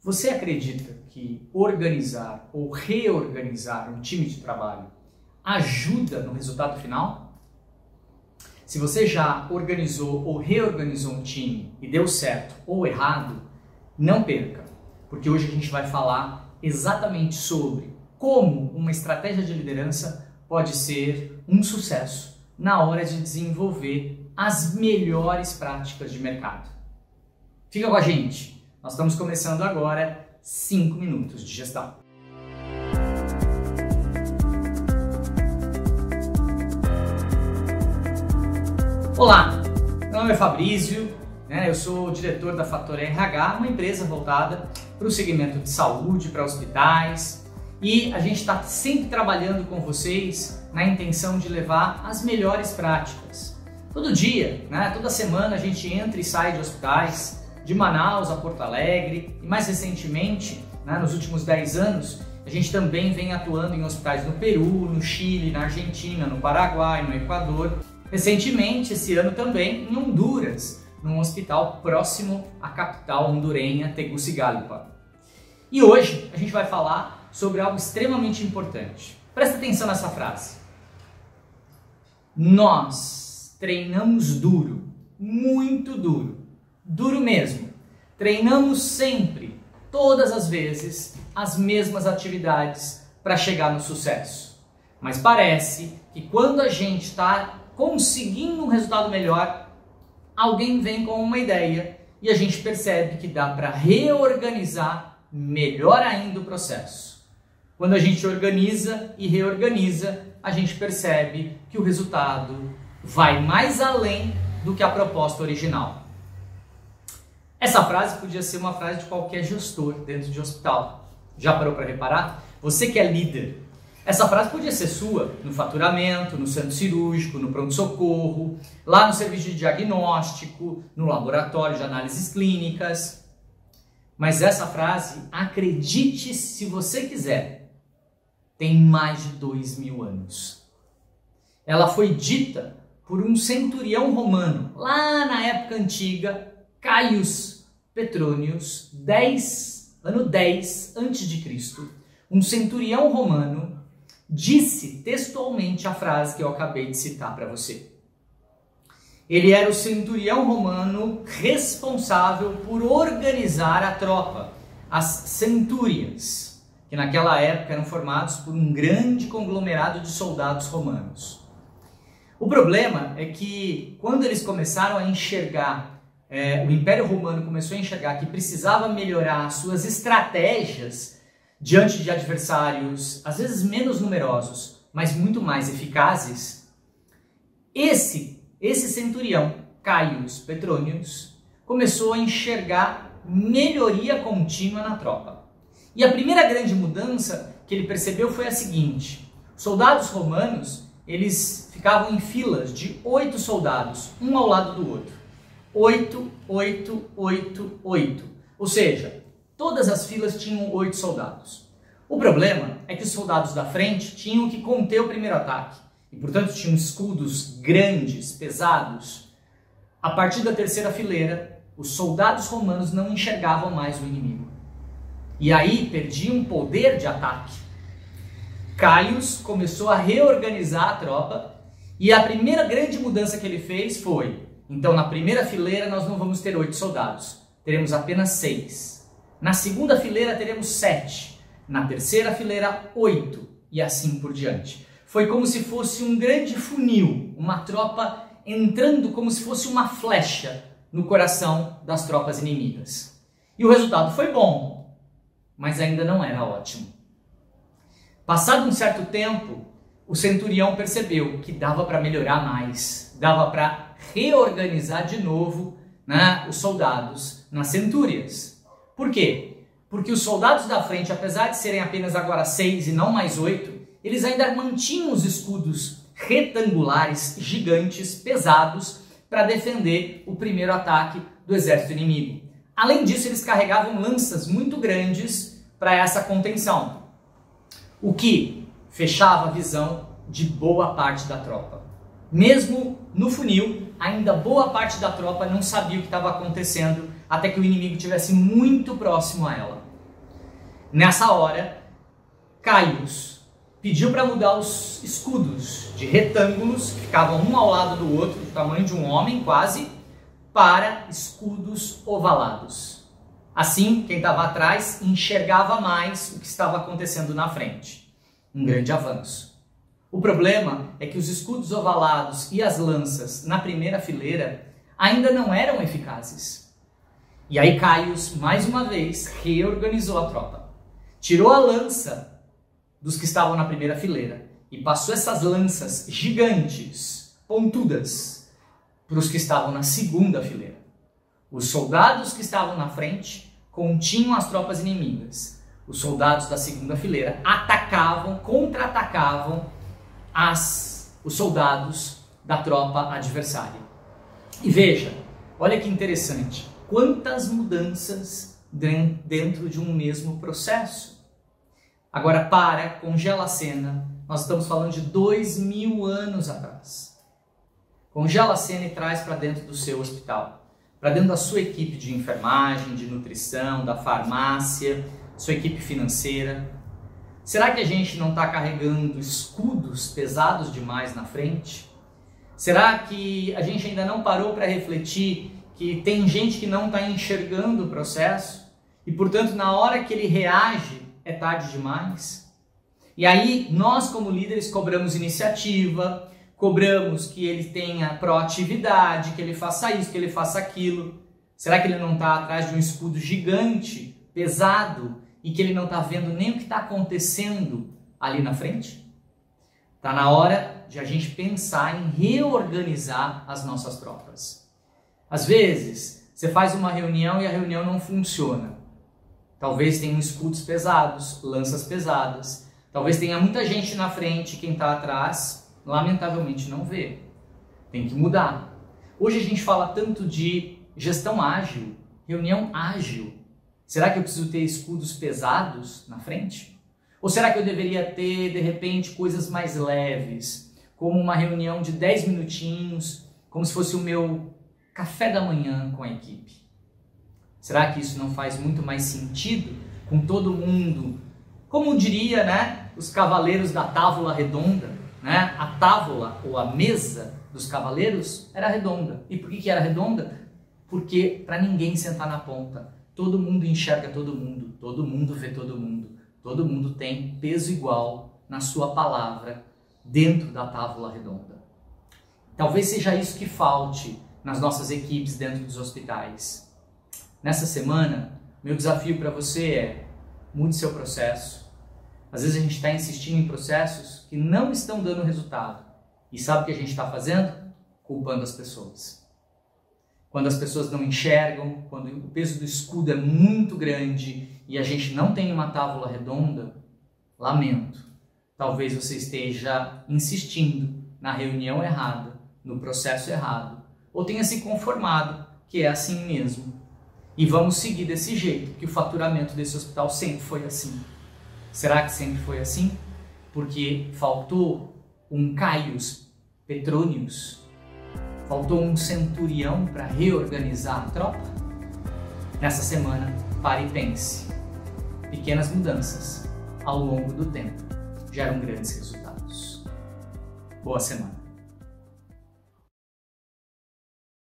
Você acredita que organizar ou reorganizar um time de trabalho ajuda no resultado final? Se você já organizou ou reorganizou um time e deu certo ou errado, não perca, porque hoje a gente vai falar exatamente sobre como uma estratégia de liderança pode ser um sucesso na hora de desenvolver as melhores práticas de mercado. Fica com a gente, nós estamos começando agora 5 minutos de gestão. Olá, meu nome é Fabrício, eu sou o diretor da Fator RH, uma empresa voltada para o segmento de saúde, para hospitais, e a gente está sempre trabalhando com vocês na intenção de levar as melhores práticas. Todo dia, toda semana a gente entra e sai de hospitais, de Manaus a Porto Alegre, e mais recentemente, nos últimos 10 anos, a gente também vem atuando em hospitais no Peru, no Chile, na Argentina, no Paraguai, no Equador. Recentemente, esse ano também, em Honduras, num hospital próximo à capital hondurenha, Tegucigalpa. E hoje a gente vai falar sobre algo extremamente importante. Presta atenção nessa frase. Nós treinamos duro, muito duro, duro mesmo. Treinamos sempre, todas as vezes, as mesmas atividades para chegar no sucesso. Mas parece que quando a gente está conseguindo um resultado melhor, alguém vem com uma ideia e a gente percebe que dá para reorganizar melhor ainda o processo. Quando a gente organiza e reorganiza, a gente percebe que o resultado vai mais além do que a proposta original. Essa frase podia ser uma frase de qualquer gestor dentro de hospital. Já parou para reparar? Você que é líder, essa frase podia ser sua no faturamento, no centro cirúrgico, no pronto-socorro, lá no serviço de diagnóstico, no laboratório de análises clínicas. Mas essa frase, acredite se você quiser, tem mais de 2000 anos. Ela foi dita por um centurião romano, lá na época antiga, Caius Petronius, ano 10 a.C., um centurião romano disse textualmente a frase que eu acabei de citar para você. Ele era o centurião romano responsável por organizar a tropa, as centúrias, que naquela época eram formados por um grande conglomerado de soldados romanos. O problema é que quando eles começaram a enxergar, o Império Romano começou a enxergar que precisava melhorar suas estratégias diante de adversários, às vezes menos numerosos, mas muito mais eficazes, esse centurião, Caius Petronius, começou a enxergar melhoria contínua na tropa. E a primeira grande mudança que ele percebeu foi a seguinte: os soldados romanos, eles ficavam em filas de 8 soldados, um ao lado do outro. 8, 8, 8, 8. Ou seja, todas as filas tinham 8 soldados. O problema é que os soldados da frente tinham que conter o primeiro ataque. E, portanto, tinham escudos grandes, pesados. A partir da terceira fileira, os soldados romanos não enxergavam mais o inimigo. E aí perdiam poder de ataque. Caius começou a reorganizar a tropa e a primeira grande mudança que ele fez foi: então, na primeira fileira nós não vamos ter 8 soldados, teremos apenas 6. Na segunda fileira teremos 7. Na terceira fileira, 8. E assim por diante. Foi como se fosse um grande funil, uma tropa entrando como se fosse uma flecha no coração das tropas inimigas. E o resultado foi bom, mas ainda não era ótimo. Passado um certo tempo, o centurião percebeu que dava para melhorar mais, dava para reorganizar de novo os soldados nas centúrias. Por quê? Porque os soldados da frente, apesar de serem apenas agora 6 e não mais 8, eles ainda mantinham os escudos retangulares, gigantes, pesados, para defender o primeiro ataque do exército inimigo. Além disso, eles carregavam lanças muito grandes para essa contenção, o que fechava a visão de boa parte da tropa. Mesmo no funil, ainda boa parte da tropa não sabia o que estava acontecendo até que o inimigo estivesse muito próximo a ela. Nessa hora, Caius pediu para mudar os escudos de retângulos, que ficavam um ao lado do outro, do tamanho de um homem quase, para escudos ovalados. Assim, quem estava atrás enxergava mais o que estava acontecendo na frente. Um grande avanço. O problema é que os escudos ovalados e as lanças na primeira fileira ainda não eram eficazes. E aí Caius, mais uma vez, reorganizou a tropa. Tirou a lança dos que estavam na primeira fileira e passou essas lanças gigantes, pontudas, para os que estavam na segunda fileira. Os soldados que estavam na frente continham as tropas inimigas. Os soldados da segunda fileira atacavam, contra-atacavam os soldados da tropa adversária. E veja, olha que interessante, quantas mudanças dentro de um mesmo processo. Agora congela a cena, nós estamos falando de 2000 anos atrás. Congela a cena e traz para dentro do seu hospital, para dentro da sua equipe de enfermagem, de nutrição, da farmácia, sua equipe financeira. Será que a gente não está carregando escudos pesados demais na frente? Será que a gente ainda não parou para refletir que tem gente que não está enxergando o processo e, portanto, na hora que ele reage, é tarde demais? E aí, nós como líderes cobramos iniciativa, cobramos que ele tenha proatividade, que ele faça isso, que ele faça aquilo. Será que ele não está atrás de um escudo gigante, pesado, e que ele não está vendo nem o que está acontecendo ali na frente? Está na hora de a gente pensar em reorganizar as nossas tropas. Às vezes, você faz uma reunião e a reunião não funciona. Talvez tenham escudos pesados, lanças pesadas. Talvez tenha muita gente na frente, quem está atrás, lamentavelmente, não vê. Tem que mudar. Hoje a gente fala tanto de gestão ágil, reunião ágil. Será que eu preciso ter escudos pesados na frente? Ou será que eu deveria ter, de repente, coisas mais leves, como uma reunião de 10 minutinhos, como se fosse o meu café da manhã com a equipe? Será que isso não faz muito mais sentido com todo mundo? Como diria, né, os cavaleiros da távola redonda, né? A távola ou a mesa dos cavaleiros era redonda. E por que era redonda? Porque para ninguém sentar na ponta. Todo mundo enxerga todo mundo vê todo mundo tem peso igual na sua palavra dentro da távola redonda. Talvez seja isso que falte nas nossas equipes dentro dos hospitais. Nessa semana, meu desafio para você é: mude seu processo. Às vezes a gente está insistindo em processos que não estão dando resultado. E sabe o que a gente está fazendo? Culpando as pessoas. Quando as pessoas não enxergam, quando o peso do escudo é muito grande e a gente não tem uma tábua redonda, lamento. Talvez você esteja insistindo na reunião errada, no processo errado, ou tenha se conformado que é assim mesmo. E vamos seguir desse jeito, que o faturamento desse hospital sempre foi assim. Será que sempre foi assim? Porque faltou um Caius Petronius? Faltou um centurião para reorganizar a tropa? Nessa semana, pare e pense. Pequenas mudanças ao longo do tempo geram grandes resultados. Boa semana!